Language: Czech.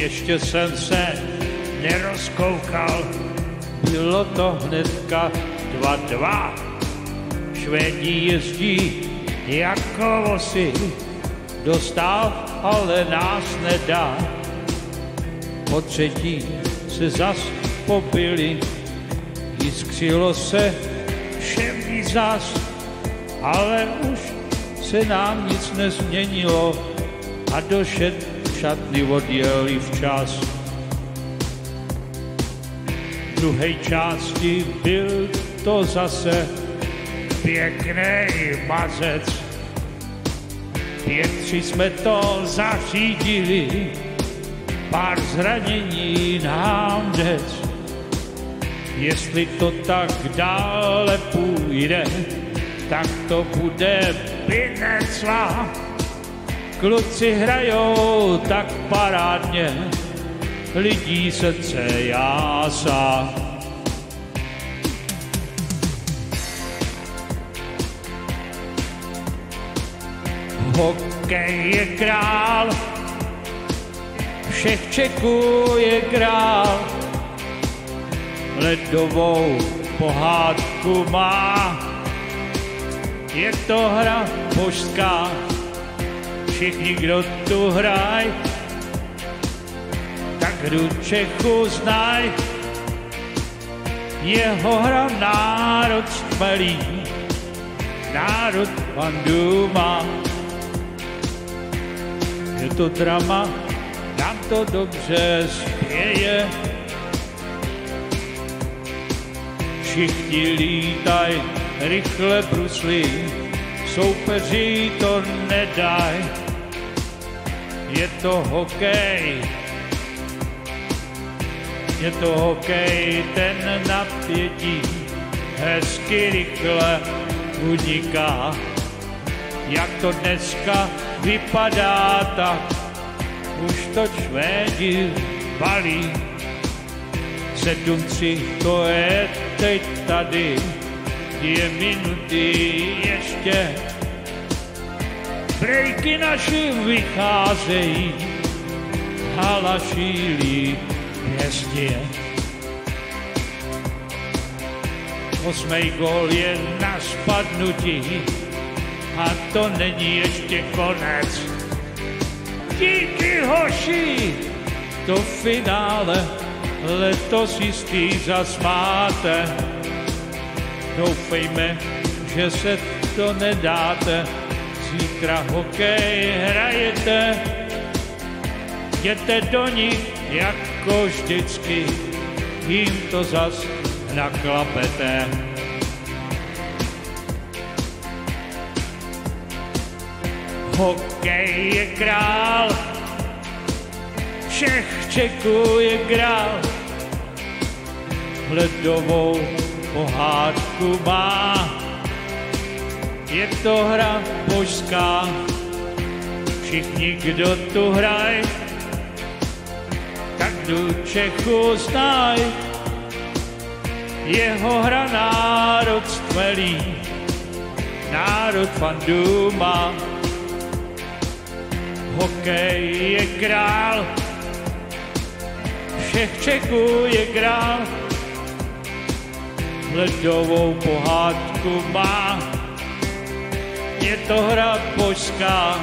ještě jsem se nerozkoukal, bylo to hnedka 2-2. Švédi jezdí jako vosy, dostal, ale nás nedá. Po třetí se zas popili, jiskřilo se všem zas, ale už se nám nic nezměnilo a do šatny odjeli včas. V druhé části byl to zase pěkný mazec. 5-3 jsme to zařídili, pár zranění nám dec. Jestli to tak dále půjde, tak to bude binecla. Kluci hrajou tak parádně, lidí srdce jásá. Hokej je král, všech Čechů je král, ledovou pohádku má. Je to hra božská, všichni, kdo tu hraj, tak hru Čechu znaj. Jeho hra národ stmelý, národ fandu má. Je to drama, nám to dobře spěje. Všichni lítaj, rychle bruslí, soupeři to nedaj. Je to hokej, ten napětí hezky rychle uniká. Jak to dneska vypadá, tak už to Švédi balí. 7-3 to je teď tady, 2 minuty ještě. Brejky naši vycházejí, hala šílí hvězdě. 8. gól je na spadnutí a to není ještě konec. Díky hoši, to finále letos jistý zas máte. Doufejme, že se to nedáte, zítra hokej hrajete. Jděte do nich jako vždycky, jim to zas naklapete. Hokej je král, všech Čechů je král, ledovou pohádku má. Je to hra božská, všichni, kdo tu hraj, tak tu Čechu znaj. Jeho hra národ stmelý, národ fandu má. Hokej je král, všech Čechů je král, ledovou pohádku má. Je to hra božská,